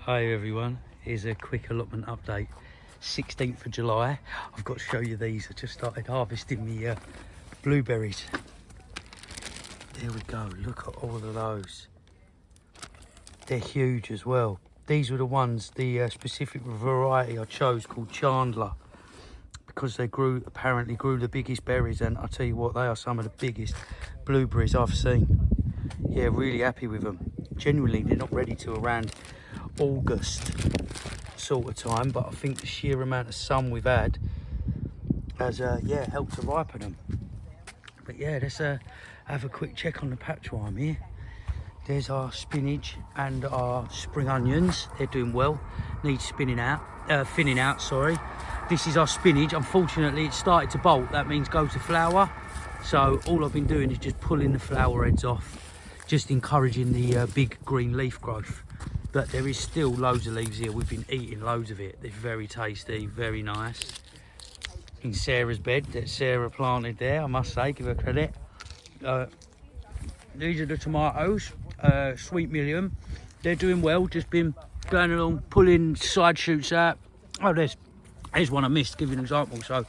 Hi everyone, here's a quick allotment update. 16th of July, I've got to show you these. I just started harvesting the blueberries. There we go, look at all of those. They're huge as well. These were the ones, the specific variety I chose called Chandler, because they apparently grew the biggest berries, and I'll tell you what, they are some of the biggest blueberries I've seen. Yeah, really happy with them. Genuinely, they're not ready till around August sort of time, but I think the sheer amount of sun we've had has helped to ripen them. But yeah, let's have a quick check on the patch while I'm here. There's our spinach and our spring onions. They're doing well. Need thinning out, sorry. This is our spinach. Unfortunately, it started to bolt. That means go to flower. So all I've been doing is just pulling the flower heads off, just encouraging the big green leaf growth. But there is still loads of leaves here. We've been eating loads of it. It's very tasty, very nice. In Sarah's bed that Sarah planted there, I must say, give her credit. These are the tomatoes, sweet million. They're doing well, just been going along, pulling side shoots out. Oh, there's one I missed, give you an example. So,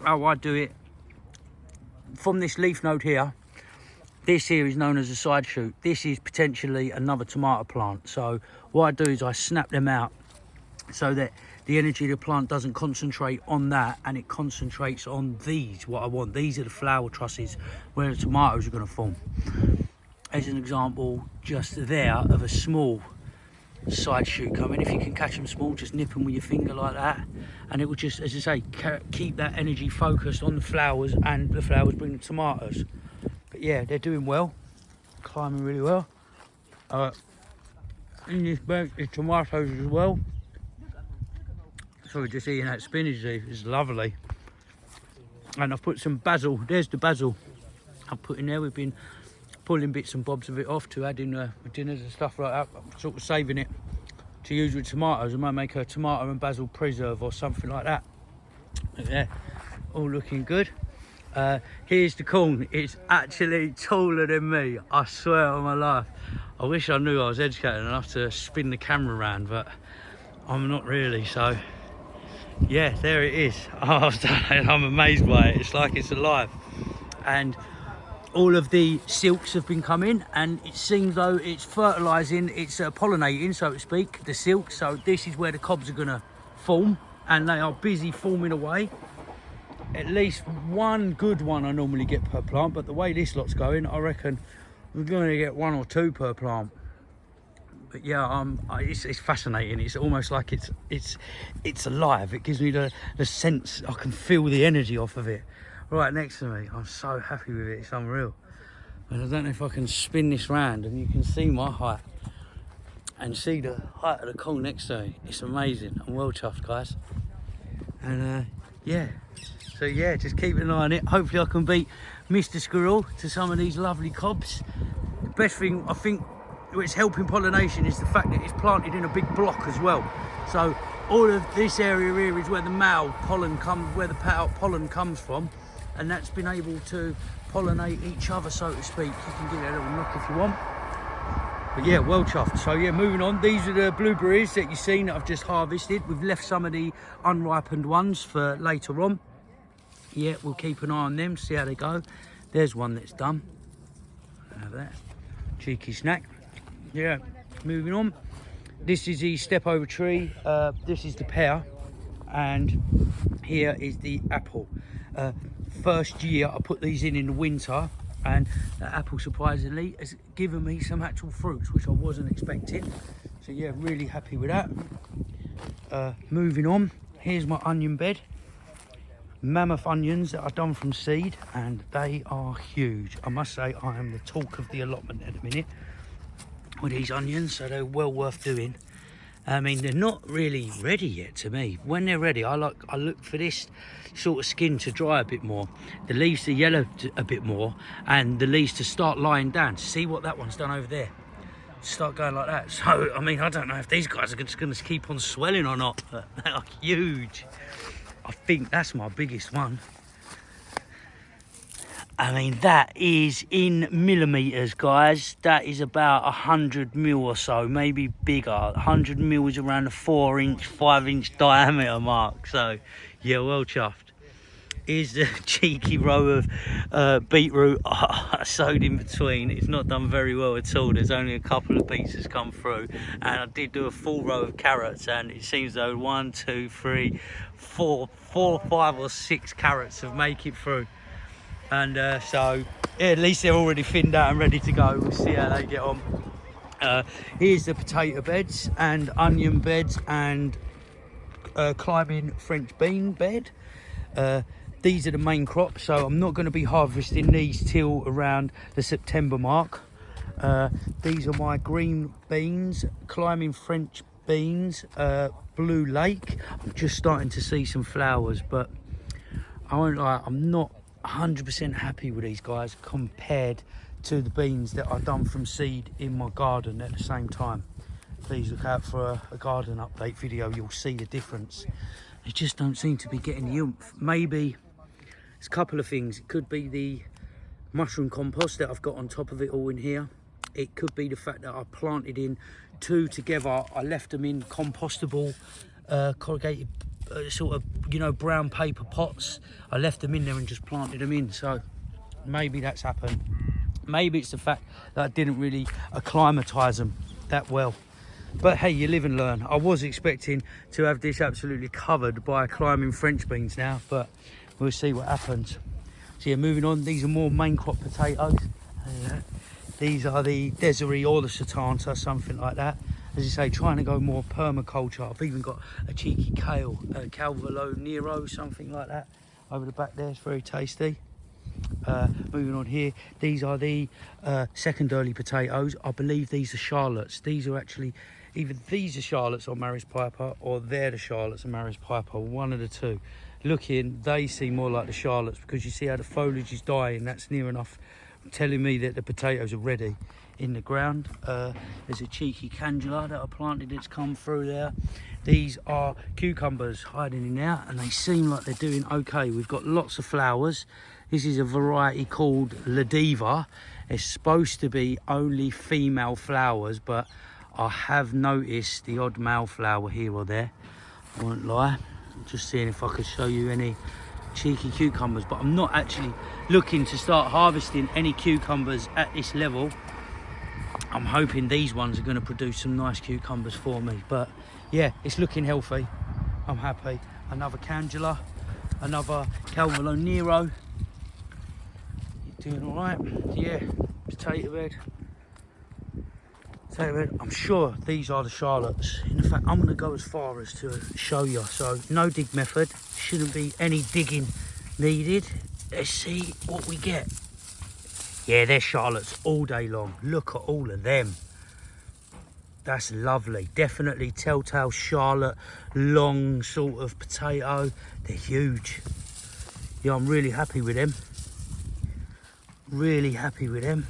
how I do it, from this leaf node here, this here is known as a side shoot. This is potentially another tomato plant. So what I do is I snap them out so that the energy of the plant doesn't concentrate on that, and it concentrates on these, what I want. These are the flower trusses where the tomatoes are going to form. As an example, just there, of a small side shoot coming. If you can catch them small, just nip them with your finger like that, and it will just, as I say, keep that energy focused on the flowers, and the flowers bring the tomatoes. But yeah, they're doing well, climbing really well. In this bed is tomatoes as well. So we're just eating that spinach, it's lovely. And I've put some basil, there's the basil I've put in there. We've been pulling bits and bobs of it off to add in dinners and stuff like that. I'm sort of saving it to use with tomatoes. I might make a tomato and basil preserve or something like that. But yeah, all looking good. Here's the corn. It's actually taller than me, I swear on my life. I wish I knew I was educated enough to spin the camera around, but I'm not really. So yeah, there it is. I'm amazed by it. It's like it's alive. And all of the silks have been coming, and it seems though it's fertilizing, it's pollinating, so to speak, the silk. So this is where the cobs are gonna form, and they are busy forming away. At least one good one I normally get per plant, but the way this lot's going, I reckon we're going to get 1 or 2 per plant. But yeah, it's fascinating. It's almost like it's alive. It gives me the sense, I can feel the energy off of it right next to me. I'm so happy with it, it's unreal. And I don't know if I can spin this round and you can see my height and see the height of the corn next to me. It's amazing. I'm well chuffed, guys. And yeah. So yeah, just keep an eye on it. Hopefully I can beat Mr. Squirrel to some of these lovely cobs. The best thing I think which helping pollination is the fact that it's planted in a big block as well. So all of this area here is where the male pollen comes, where the pollen comes from, and that's been able to pollinate each other, so to speak. You can give it a little look if you want. But yeah, well chuffed. So yeah, moving on. These are the blueberries that you've seen that I've just harvested. We've left some of the unripened ones for later on. Yeah, we'll keep an eye on them, see how they go. There's one that's done. Have that. Cheeky snack. Yeah, moving on. This is the step over tree. This is the pear. And here is the apple. First year I put these in the winter, and the apple surprisingly has given me some actual fruits, which I wasn't expecting. So yeah, really happy with that. Moving on. Here's my onion bed. Mammoth onions that I've done from seed, and they are huge. I must say I am the talk of the allotment at the minute with these onions, so they're well worth doing. I mean, they're not really ready yet to me. When they're ready, I look for this sort of skin to dry a bit more, the leaves to yellow a bit more, and the leaves to start lying down. See what that one's done over there? Start going like that. So I mean, I don't know if these guys are just going to keep on swelling or not, but they are huge. I think that's my biggest one. I mean, that is in millimeters, guys. That is about 100 mil or so, maybe bigger. 100 mil is around the 4-inch, 5-inch diameter mark. So, yeah, well chuffed. Here's the cheeky row of beetroot I sowed in between. It's not done very well at all. There's only a couple of beets that's come through, and I did do a full row of carrots, and it seems though 1, 2, 3, 4, 5 or 6 carrots have made it through. And so yeah, at least they're already thinned out and ready to go. We'll see how they get on. Here's the potato beds and onion beds and climbing French bean bed. These are the main crops, so I'm not going to be harvesting these till around the September mark. These are my green beans, climbing French beans, Blue Lake. I'm just starting to see some flowers, but I won't lie, I'm not 100% happy with these guys compared to the beans that I've done from seed in my garden at the same time. Please look out for a garden update video, you'll see the difference. They just don't seem to be getting the oomph. Maybe it's a couple of things. It could be the mushroom compost that I've got on top of it all in here. It could be the fact that I planted in 2 together. I left them in compostable, corrugated, sort of, you know, brown paper pots. I left them in there and just planted them in. So maybe that's happened. Maybe it's the fact that I didn't really acclimatise them that well. But hey, you live and learn. I was expecting to have this absolutely covered by climbing French beans now, but we'll see what happens. So yeah, moving on, these are more main crop potatoes. These are the Desiree or the Satanta, something like that. As I say, trying to go more permaculture. I've even got a cheeky kale, Calvolo Nero, something like that, over the back there. It's very tasty. Moving on here, these are the second early potatoes. I believe these are Charlottes. These are actually, either these are Charlottes or Maris Piper, or they're the Charlottes and Maris Piper, one of the two. Looking, they seem more like the Charlottes because you see how the foliage is dying. That's near enough telling me that the potatoes are ready in the ground. There's a cheeky candula that I planted that's come through there. These are cucumbers hiding in there, and they seem like they're doing okay. We've got lots of flowers. This is a variety called La Diva. It's supposed to be only female flowers, but I have noticed the odd male flower here or there. I won't lie. I'm just seeing if I could show you any cheeky cucumbers, but I'm not actually looking to start harvesting any cucumbers at this level. I'm hoping these ones are going to produce some nice cucumbers for me. But yeah, it's looking healthy. I'm happy. Another candula, another Calvolo Nero. Doing all right. Yeah, potato bed. I'm sure these are the Charlottes. In fact, I'm going to go as far as to show you. So no dig method, shouldn't be any digging needed. Let's see what we get. Yeah, they're Charlottes all day long. Look at all of them. That's lovely. Definitely telltale Charlotte, long sort of potato. They're huge. Yeah, I'm really happy with them. Really happy with them.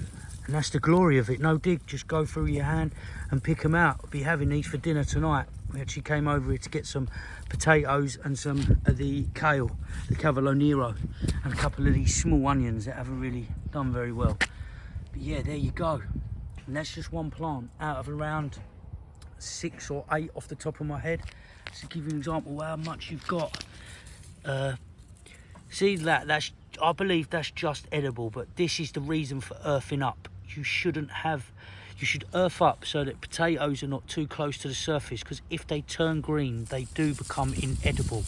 And that's the glory of it. No dig, just go through your hand and pick them out. I'll be having these for dinner tonight. We actually came over here to get some potatoes and some of the kale, the Calvolo Nero, and a couple of these small onions that haven't really done very well. But yeah, there you go. And that's just one plant out of around 6 or 8 off the top of my head. To give you an example of how much you've got. See that? I believe that's just edible, but this is the reason for earthing up. You should earth up so that potatoes are not too close to the surface, because if they turn green, they do become inedible.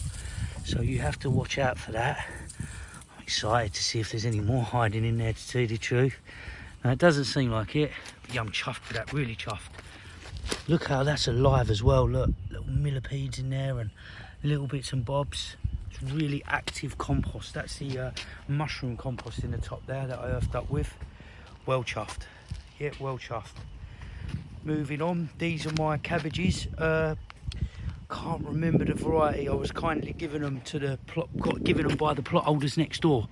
So you have to watch out for that. I'm excited to see if there's any more hiding in there, to tell you the truth. Now, it doesn't seem like it, but yeah, I'm chuffed with that, really chuffed. Look how that's alive as well. Look, little millipedes in there and little bits and bobs. It's really active compost. That's the mushroom compost in the top there that I earthed up with. Well chuffed. Yeah, well chuffed. Moving on, these are my cabbages. Can't remember the variety. I was kindly given them to the plot, given them by the plot holders next door.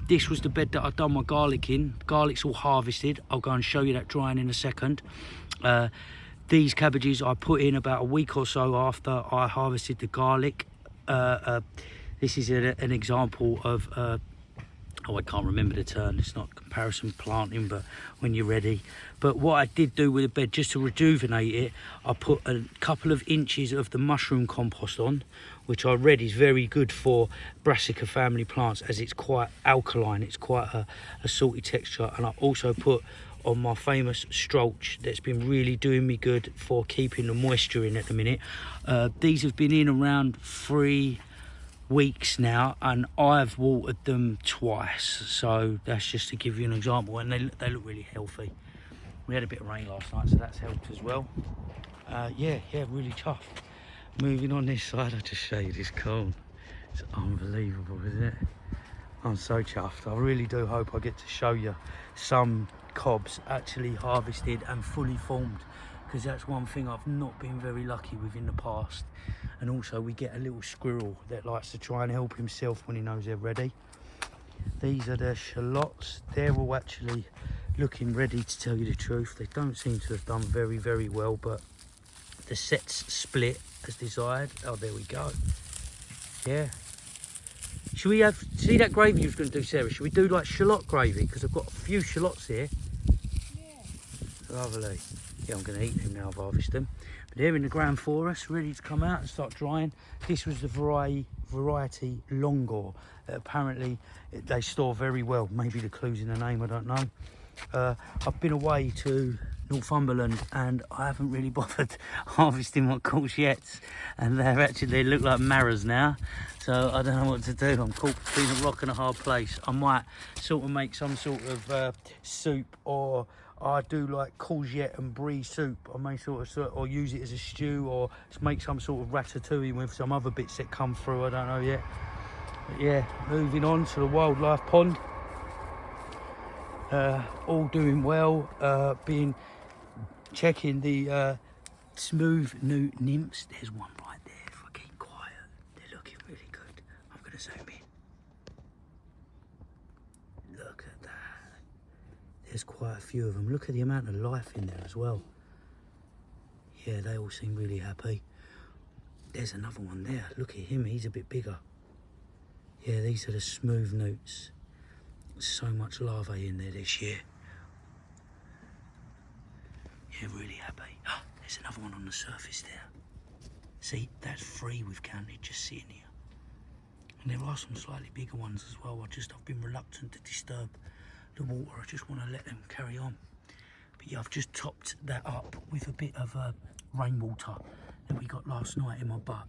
This was the bed that I've done my garlic in. Garlic's all harvested. I'll go and show you that drying in a second. These cabbages I put in about a week or so after I harvested the garlic. This is an example of oh, I can't remember the term, it's not comparison planting, but when you're ready. But what I did do with the bed, just to rejuvenate it, I put a couple of inches of the mushroom compost on, which I read is very good for brassica family plants, as it's quite alkaline, it's quite a salty texture. And I also put on my famous Strolch, that's been really doing me good for keeping the moisture in at the minute. These have been in around 3 weeks now, and I've watered them twice, so that's just to give you an example, and they look really healthy. We had a bit of rain last night, so that's helped as well. Yeah, really tough. Moving on this side, I'll just show you this cone. It's unbelievable, isn't it? I'm so chuffed. I really do hope I get to show you some cobs actually harvested and fully formed, because that's one thing I've not been very lucky with in the past. And also we get a little squirrel that likes to try and help himself when he knows they're ready. These are the shallots. They're all actually looking ready, to tell you the truth. They don't seem to have done very well, but the sets split as desired. Oh, there we go. Yeah. Should we have, see that gravy you was going to do, Sarah? Should we do like shallot gravy? Because I've got a few shallots here. Yeah. Lovely. Yeah, I'm going to eat them now, I've harvested them. But they're in the ground for us, ready to come out and start drying. This was the variety Longor. Apparently, they store very well. Maybe the clue's in the name, I don't know. I've been away to Northumberland and I haven't really bothered harvesting my courgettes, and they look like maras now, so I don't know what to do. I'm caught between a rock and a hard place. I might sort of make some sort of soup, or I do like courgette and brie soup. I may sort of, or use it as a stew, or just make some sort of ratatouille with some other bits that come through. I don't know yet. But yeah, moving on to the wildlife pond. All doing well. Checking the smooth new nymphs. There's one right there. If I keep quiet, they're looking really good. I'm going to zoom in. Look at that. There's quite a few of them. Look at the amount of life in there as well. Yeah, they all seem really happy. There's another one there. Look at him. He's a bit bigger. Yeah, these are the smooth newts. So much larvae in there this year. Yeah, really happy. Oh, there's another one on the surface there. See, that's 3 we've counted just sitting here. And there are some slightly bigger ones as well. I've been reluctant to disturb the water. I just want to let them carry on. But yeah, I've just topped that up with a bit of rainwater that we got last night in my butt.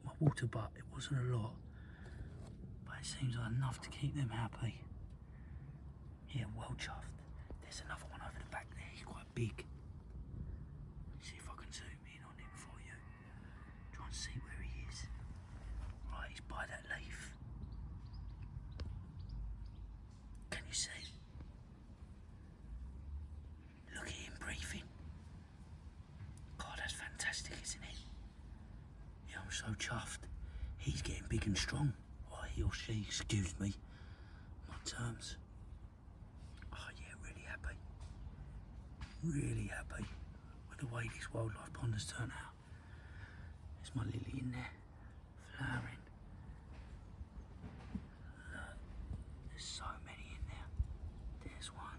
My water butt. It wasn't a lot, but it seems like enough to keep them happy. Yeah, well chuffed. There's another one over the back there. He's quite big. See if I can zoom in on him for you. Try and see where he is. Right, he's by that leaf. Can you see? Look at him breathing. God, that's fantastic, isn't it? Yeah, I'm so chuffed. He's getting big and strong. Or he or she, excuse me, my terms. Really happy with the way this wildlife pond has turned out. There's my lily in there, flowering. Look, there's so many in there. There's one.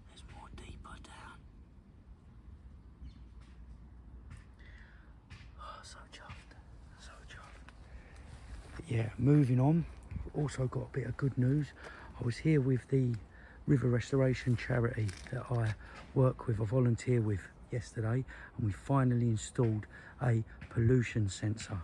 There's more deeper down. Oh, so chuffed, so chuffed. But yeah, moving on. We've also got a bit of good news. I was here with the river restoration charity that I work with, I volunteer with yesterday, and we finally installed a pollution sensor.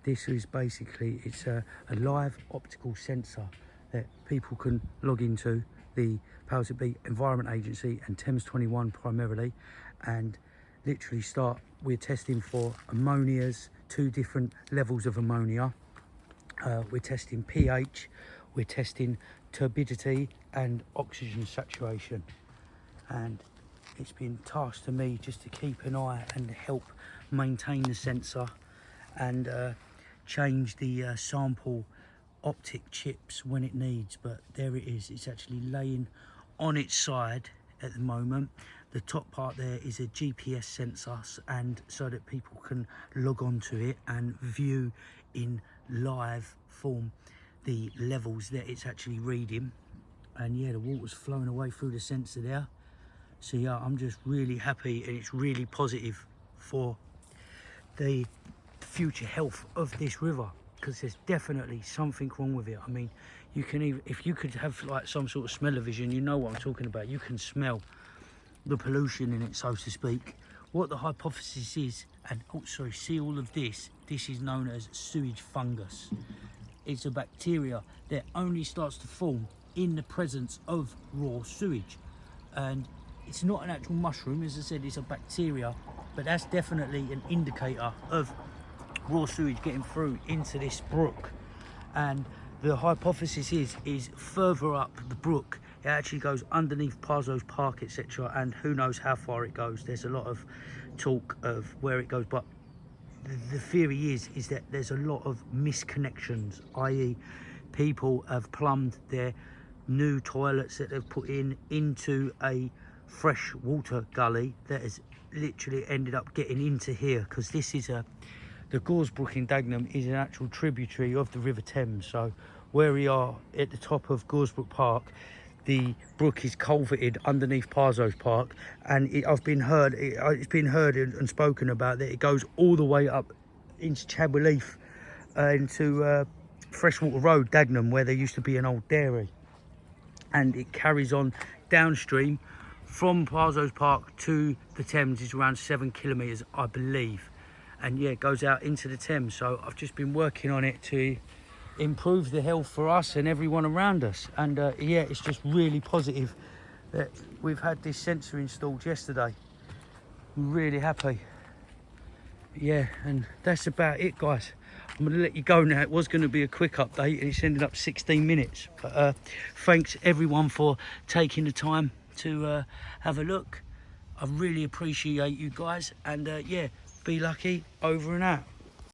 This is basically, it's a live optical sensor that people can log into the powers that be Environment Agency and Thames 21 primarily, and literally we're testing for ammonias, 2 different levels of ammonia. We're testing pH, we're testing turbidity and oxygen saturation, and it's been tasked to me just to keep an eye and help maintain the sensor and change the sample optic chips when it needs. But there it is, it's actually laying on its side at the moment. The top part there is a GPS sensor, and so that people can log on to it and view in live form the levels that it's actually reading. And yeah, the water's flowing away through the sensor there. So yeah, I'm just really happy, and it's really positive for the future health of this river, because there's definitely something wrong with it. I mean, you can even, if you could have like some sort of smell-o-vision, you know what I'm talking about. You can smell the pollution in it, so to speak. What the hypothesis is, and also see all of this is known as sewage fungus. It's a bacteria that only starts to form in the presence of raw sewage, and it's not an actual mushroom. As I said, it's a bacteria, but that's definitely an indicator of raw sewage getting through into this brook. And the hypothesis is further up the brook, it actually goes underneath Parzo's Park, etc., and who knows how far it goes. There's a lot of talk of where it goes, but the theory is that there's a lot of misconnections, i.e. people have plumbed their new toilets that they've put into a fresh water gully that has literally ended up getting into here, because this is the Goresbrook in Dagenham is an actual tributary of the River Thames. So where we are at the top of Goresbrook Park, the brook is culverted underneath Parzo's Park, and it's been heard and spoken about that it goes all the way up into Chadwell Heath, into Freshwater Road, Dagenham, where there used to be an old dairy, and it carries on downstream from Parzo's Park to the Thames. Is around 7 kilometres, I believe, and yeah, it goes out into the Thames. So I've just been working on it to improve the health for us and everyone around us, and yeah, it's just really positive that we've had this sensor installed yesterday. I'm really happy. Yeah, and that's about it, guys. I'm going to let you go now. It was going to be a quick update, and it's ended up 16 minutes, but thanks everyone for taking the time to have a look. I really appreciate you guys, and yeah, be lucky. Over and out.